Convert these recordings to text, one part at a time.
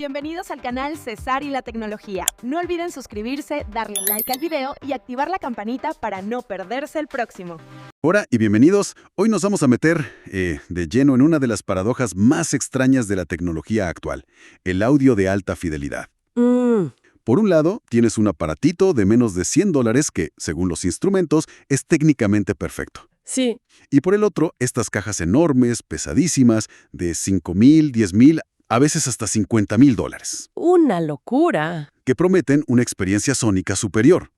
Bienvenidos al canal César y la Tecnología. No olviden suscribirse, darle like al video y activar la campanita para no perderse el próximo. Hola y bienvenidos. Hoy nos vamos a meter de lleno en una de las paradojas más extrañas de la tecnología actual, el audio de alta fidelidad. Por un lado, tienes un aparatito de menos de $100 que, según los instrumentos, es técnicamente perfecto. Sí, Y por el otro, estas cajas enormes, pesadísimas, de $5,000, $10,000, a veces hasta $50,000, una locura. que prometen una experiencia sónica superior.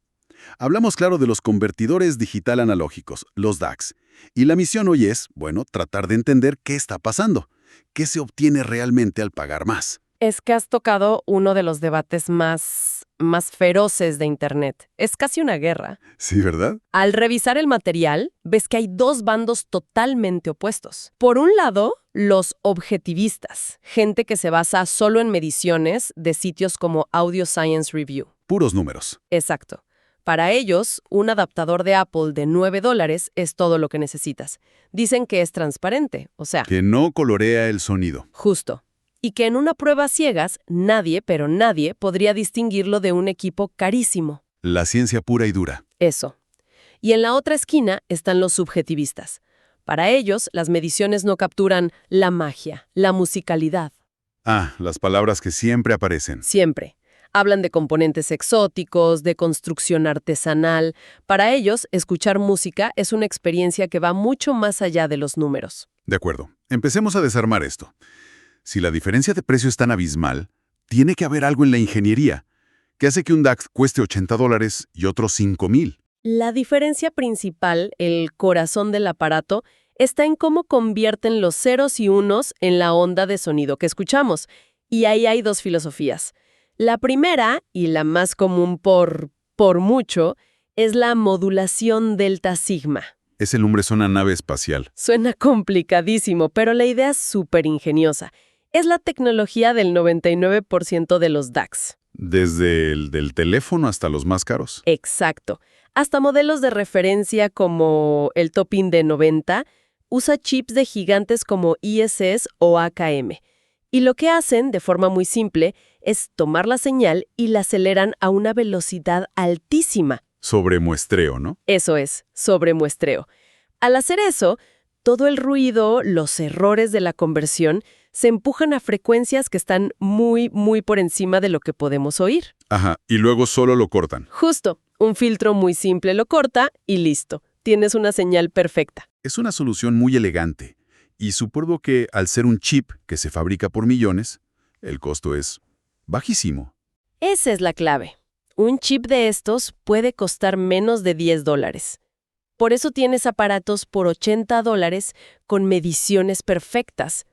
Hablamos, claro, de los convertidores digital analógicos, los DACs. Y la misión hoy es, bueno, tratar de entender qué está pasando, qué se obtiene realmente al pagar más. Es que has tocado uno de los debates más feroces de Internet. Es casi una guerra. Sí, ¿verdad? Al revisar el material, ves que hay dos bandos totalmente opuestos. Por un lado, los objetivistas, gente que se basa solo en mediciones de sitios como Audio Science Review. Puros números. Exacto. Para ellos, un adaptador de Apple de $9 es todo lo que necesitas. Dicen que es transparente, o sea, Que no colorea el sonido. justo. Y que en una prueba ciegas, nadie, pero nadie, podría distinguirlo de un equipo carísimo. La ciencia pura y dura. Eso. Y en la otra esquina están los subjetivistas. Para ellos, las mediciones no capturan la magia, la musicalidad. Ah, las palabras que siempre aparecen. Siempre. Hablan de componentes exóticos, de construcción artesanal. Para ellos, escuchar música es una experiencia que va mucho más allá de los números. De acuerdo. Empecemos a desarmar esto. Si la diferencia de precio es tan abismal, tiene que haber algo en la ingeniería que hace que un DAC cueste $80 y otro $5,000. La diferencia principal, el corazón del aparato, está en cómo convierten los ceros y unos en la onda de sonido que escuchamos. Y ahí hay dos filosofías. La primera, y la más común por mucho, es la modulación delta sigma. Ese nombre suena a nave espacial. Suena complicadísimo, pero la idea es súper ingeniosa. Es la tecnología del 99% de los DACs. Desde el del teléfono hasta los más caros. Exacto. Hasta modelos de referencia como el Topping de 90 usa chips de gigantes como ISS o AKM. Y lo que hacen, de forma muy simple, es tomar la señal y la aceleran a una velocidad altísima. Sobre muestreo, ¿no? Eso es, sobremuestreo. Al hacer eso, todo el ruido, los errores de la conversión, se empujan a frecuencias que están muy, muy por encima de lo que podemos oír. Ajá, y luego solo lo cortan. Justo, un filtro muy simple lo corta y listo. Tienes una señal perfecta. Es una solución muy elegante. Y supongo que al ser un chip que se fabrica por millones, el costo es bajísimo. Esa es la clave. Un chip de estos puede costar menos de $10. Por eso tienes aparatos por $80 con mediciones perfectas.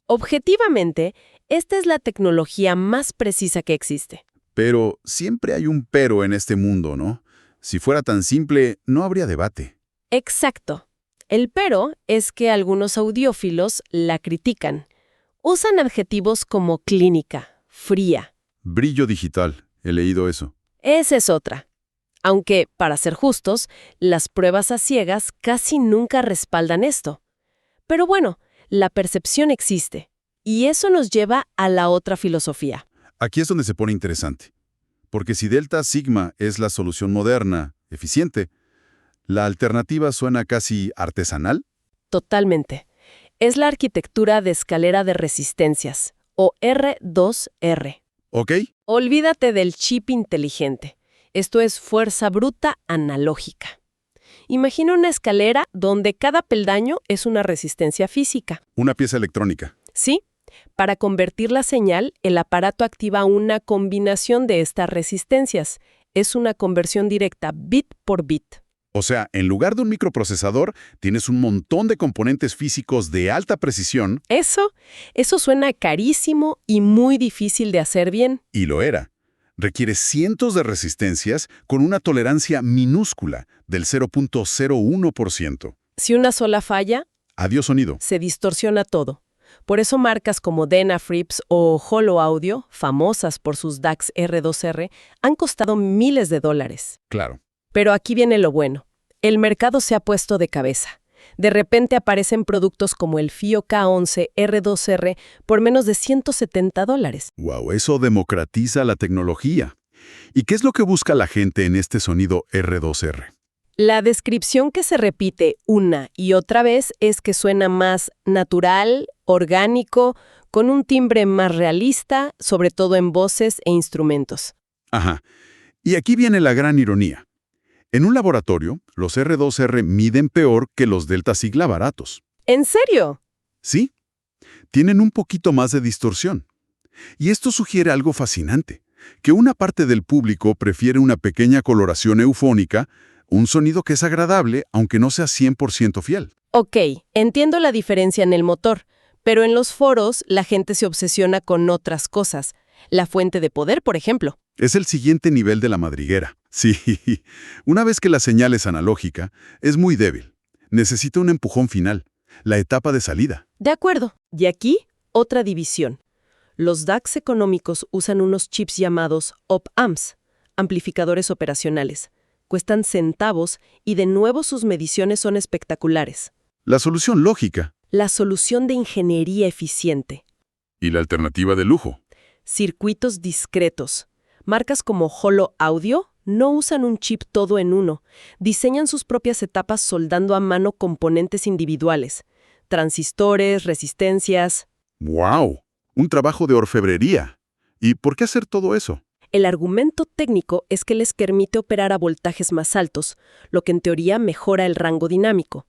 Objetivamente, esta es la tecnología más precisa que existe. Pero siempre hay un pero en este mundo, ¿no? Si fuera tan simple, no habría debate. Exacto. El pero es que algunos audiófilos la critican. Usan adjetivos como clínica, fría. Brillo digital, he leído eso. Esa es otra. Aunque, para ser justos, las pruebas a ciegas casi nunca respaldan esto. Pero bueno, la percepción existe. Y eso nos lleva a la otra filosofía. Aquí es donde se pone interesante. Porque si delta sigma es la solución moderna, eficiente, ¿la alternativa suena casi artesanal? Totalmente. Es la arquitectura de escalera de resistencias, o R2R. ¿Ok? Olvídate del chip inteligente. Esto es fuerza bruta analógica. Imagina una escalera donde cada peldaño es una resistencia física. Una pieza electrónica. ¿Sí? Para convertir la señal, el aparato activa una combinación de estas resistencias. Es una conversión directa, bit por bit. O sea, en lugar de un microprocesador, tienes un montón de componentes físicos de alta precisión. Eso suena carísimo y muy difícil de hacer bien. Y lo era. Requiere cientos de resistencias con una tolerancia minúscula del 0.01%. Si una sola falla, Adiós sonido. se distorsiona todo. Por eso marcas como Denafrips o Holo Audio, famosas por sus DACs R2R, han costado miles de dólares. Claro. Pero aquí viene lo bueno. El mercado se ha puesto de cabeza. De repente aparecen productos como el FIO K11 R2R por menos de $170. Wow, eso democratiza la tecnología. ¿Y qué es lo que busca la gente en este sonido R2R? La descripción que se repite una y otra vez es que suena más natural, orgánico, con un timbre más realista, sobre todo en voces e instrumentos. Ajá. Y aquí viene la gran ironía. En un laboratorio, los R2R miden peor que los delta sigla baratos. ¿En serio? Sí, tienen un poquito más de distorsión. Y esto sugiere algo fascinante, que una parte del público prefiere una pequeña coloración eufónica, un sonido que es agradable, aunque no sea 100% fiel. Ok, entiendo la diferencia en el motor, pero en los foros la gente se obsesiona con otras cosas. La fuente de poder, por ejemplo. Es el siguiente nivel de la madriguera. Sí, una vez que la señal es analógica, es muy débil. Necesita un empujón final, la etapa de salida. De acuerdo. Y aquí, otra división. Los DACs económicos usan unos chips llamados op-amps, amplificadores operacionales. Cuestan centavos y de nuevo sus mediciones son espectaculares. La solución lógica. La solución de ingeniería eficiente. Y la alternativa de lujo. Circuitos discretos. Marcas como Holo Audio no usan un chip todo en uno. Diseñan sus propias etapas soldando a mano componentes individuales. Transistores, resistencias. ¡Wow! Un trabajo de orfebrería. ¿Y por qué hacer todo eso? El argumento técnico es que les permite operar a voltajes más altos, lo que en teoría mejora el rango dinámico.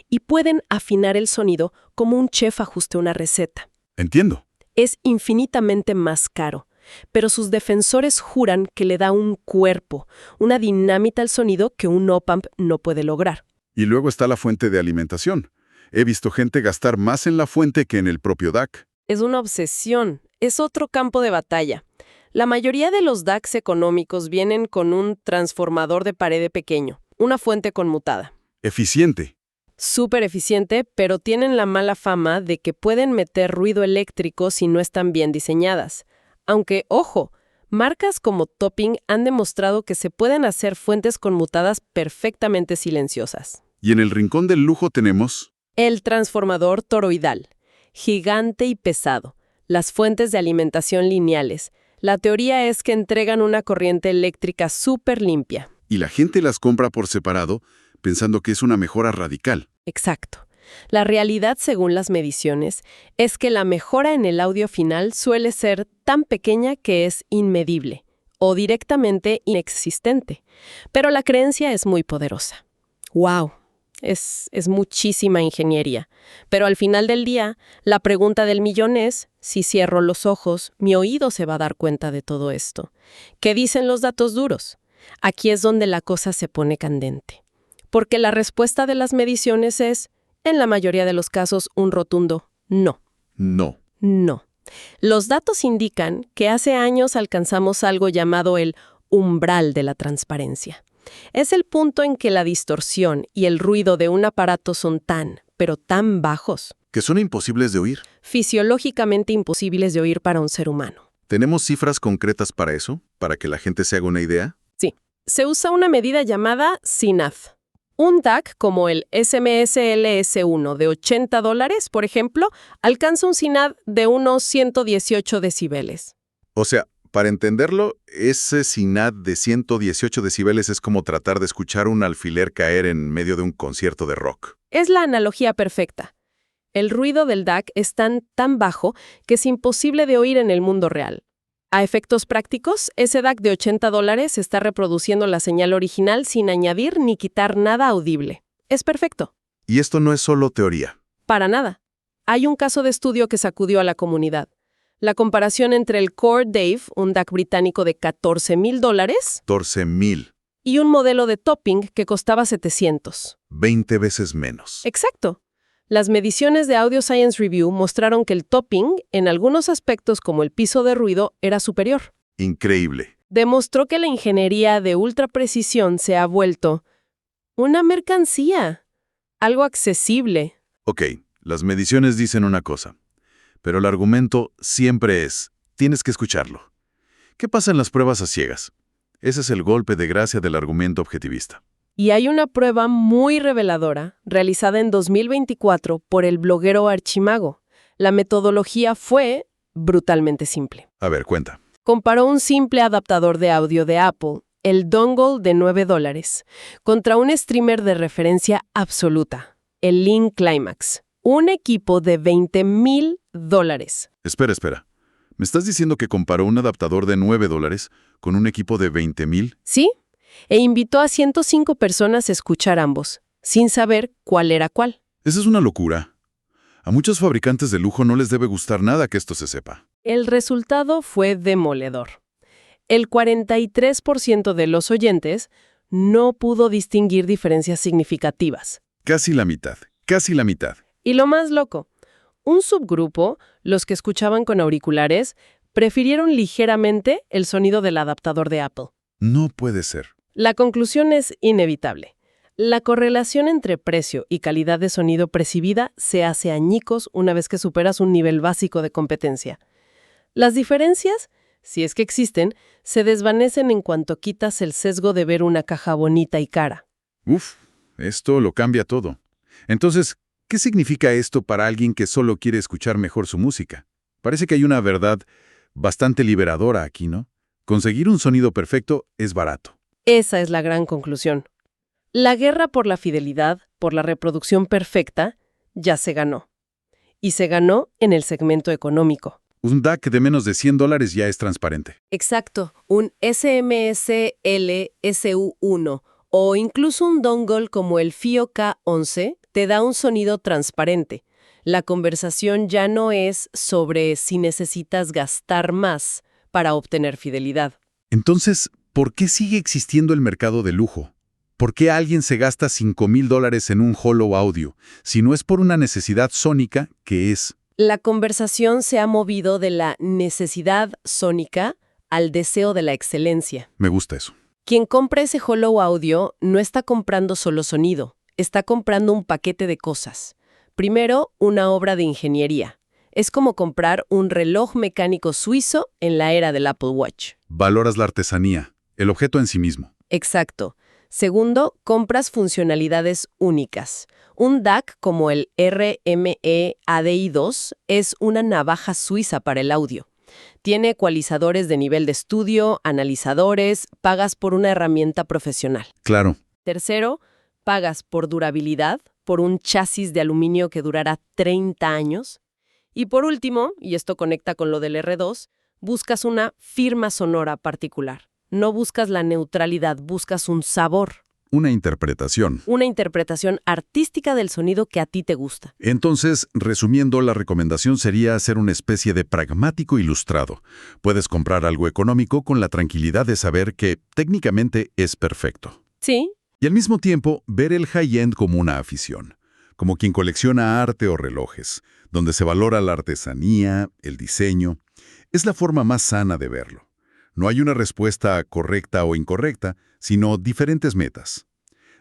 Y pueden afinar el sonido como un chef ajuste una receta. Entiendo. Es infinitamente más caro, pero sus defensores juran que le da un cuerpo, una dinamita al sonido que un op-amp no puede lograr. Y luego está la fuente de alimentación. He visto gente gastar más en la fuente que en el propio DAC. Es una obsesión, es otro campo de batalla. La mayoría de los DACs económicos vienen con un transformador de pared pequeño, una fuente conmutada. Eficiente. Súper eficiente, pero tienen la mala fama de que pueden meter ruido eléctrico si no están bien diseñadas. Aunque, ojo, marcas como Topping han demostrado que se pueden hacer fuentes conmutadas perfectamente silenciosas. Y en el rincón del lujo tenemos... El transformador toroidal, gigante y pesado. Las fuentes de alimentación lineales. La teoría es que entregan una corriente eléctrica súper limpia. Y la gente las compra por separado, pensando que es una mejora radical. Exacto. La realidad, según las mediciones, es que la mejora en el audio final suele ser tan pequeña que es inmedible o directamente inexistente. Pero la creencia es muy poderosa. ¡Wow! Es muchísima ingeniería. Pero al final del día, la pregunta del millón es, si cierro los ojos, mi oído se va a dar cuenta de todo esto. ¿Qué dicen los datos duros? Aquí es donde la cosa se pone candente. Porque la respuesta de las mediciones es, en la mayoría de los casos, un rotundo no. No. No. Los datos indican que hace años alcanzamos algo llamado el umbral de la transparencia. Es el punto en que la distorsión y el ruido de un aparato son tan, pero tan bajos. Que son imposibles de oír. Fisiológicamente imposibles de oír para un ser humano. ¿Tenemos cifras concretas para eso? ¿Para que la gente se haga una idea? Sí. Se usa una medida llamada CNAD. Un DAC como el SMSLS1 de $80, por ejemplo, alcanza un CNAD de unos 118 decibeles. O sea, para entenderlo, ese CNAD de 118 decibeles es como tratar de escuchar un alfiler caer en medio de un concierto de rock. Es la analogía perfecta. El ruido del DAC es tan bajo que es imposible de oír en el mundo real. A efectos prácticos, ese DAC de $80 está reproduciendo la señal original sin añadir ni quitar nada audible. Es perfecto. Y esto no es solo teoría. Para nada. Hay un caso de estudio que sacudió a la comunidad. La comparación entre el Core Dave, un DAC británico de $14,000, $14,000. y un modelo de Topping que costaba $700. 20 veces menos. Exacto. Las mediciones de Audio Science Review mostraron que el Topping, en algunos aspectos como el piso de ruido, era superior. Increíble. Demostró que la ingeniería de ultra precisión se ha vuelto una mercancía, algo accesible. Ok, las mediciones dicen una cosa, pero el argumento siempre es, tienes que escucharlo. ¿Qué pasa en las pruebas a ciegas? Ese es el golpe de gracia del argumento objetivista. Y hay una prueba muy reveladora, realizada en 2024 por el bloguero Archimago. La metodología fue brutalmente simple. A ver, cuenta. Comparó un simple adaptador de audio de Apple, el dongle de $9, contra un streamer de referencia absoluta, el Link Climax, un equipo de $20,000. Espera. ¿Me estás diciendo que comparó un adaptador de $9 con un equipo de 20,000? ¿Sí? E invitó a 105 personas a escuchar ambos, sin saber cuál era cuál. Esa es una locura. A muchos fabricantes de lujo no les debe gustar nada que esto se sepa. El resultado fue demoledor. El 43% de los oyentes no pudo distinguir diferencias significativas. Casi la mitad. Y lo más loco, un subgrupo, los que escuchaban con auriculares, prefirieron ligeramente el sonido del adaptador de Apple. No puede ser. La conclusión es inevitable. La correlación entre precio y calidad de sonido percibida se hace añicos una vez que superas un nivel básico de competencia. Las diferencias, si es que existen, se desvanecen en cuanto quitas el sesgo de ver una caja bonita y cara. Uf, esto lo cambia todo. Entonces, ¿qué significa esto para alguien que solo quiere escuchar mejor su música? Parece que hay una verdad bastante liberadora aquí, ¿no? Conseguir un sonido perfecto es barato. Esa es la gran conclusión. La guerra por la fidelidad, por la reproducción perfecta, ya se ganó. Y se ganó en el segmento económico. Un DAC de menos de $100 ya es transparente. Exacto, un SMSL-SU1 o incluso un dongle como el FIO K11 te da un sonido transparente. La conversación ya no es sobre si necesitas gastar más para obtener fidelidad. Entonces, ¿por qué sigue existiendo el mercado de lujo? ¿Por qué alguien se gasta $5,000 en un Holo Audio si no es por una necesidad sónica que es? La conversación se ha movido de la necesidad sónica al deseo de la excelencia. Me gusta eso. Quien compra ese Holo Audio no está comprando solo sonido, está comprando un paquete de cosas. Primero, una obra de ingeniería. Es como comprar un reloj mecánico suizo en la era del Apple Watch. Valoras la artesanía, el objeto en sí mismo. Exacto. Segundo, compras funcionalidades únicas. Un DAC como el RME-ADI2 es una navaja suiza para el audio. Tiene ecualizadores de nivel de estudio, analizadores, pagas por una herramienta profesional. Claro. Tercero, pagas por durabilidad, por un chasis de aluminio que durará 30 años. Y por último, y esto conecta con lo del R2, buscas una firma sonora particular. No buscas la neutralidad, buscas un sabor. Una interpretación. Una interpretación artística del sonido que a ti te gusta. Entonces, resumiendo, la recomendación sería hacer una especie de pragmático ilustrado. Puedes comprar algo económico con la tranquilidad de saber que técnicamente es perfecto. Sí. Y al mismo tiempo, ver el high-end como una afición, como quien colecciona arte o relojes, donde se valora la artesanía, el diseño. Es la forma más sana de verlo. No hay una respuesta correcta o incorrecta, sino diferentes metas.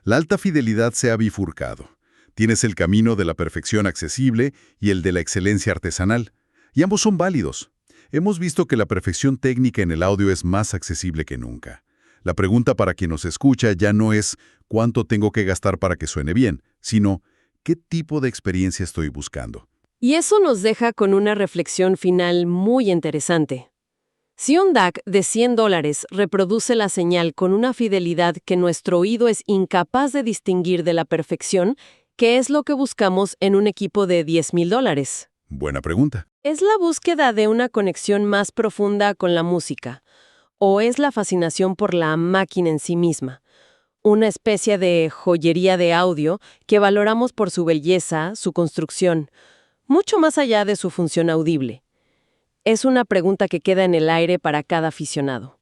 La alta fidelidad se ha bifurcado. Tienes el camino de la perfección accesible y el de la excelencia artesanal, y ambos son válidos. Hemos visto que la perfección técnica en el audio es más accesible que nunca. La pregunta para quien nos escucha ya no es ¿cuánto tengo que gastar para que suene bien?, sino ¿qué tipo de experiencia estoy buscando? Y eso nos deja con una reflexión final muy interesante. Si un DAC de $100 reproduce la señal con una fidelidad que nuestro oído es incapaz de distinguir de la perfección, ¿qué es lo que buscamos en un equipo de $10,000? Buena pregunta. ¿Es la búsqueda de una conexión más profunda con la música? ¿O es la fascinación por la máquina en sí misma? Una especie de joyería de audio que valoramos por su belleza, su construcción, mucho más allá de su función audible. Es una pregunta que queda en el aire para cada aficionado.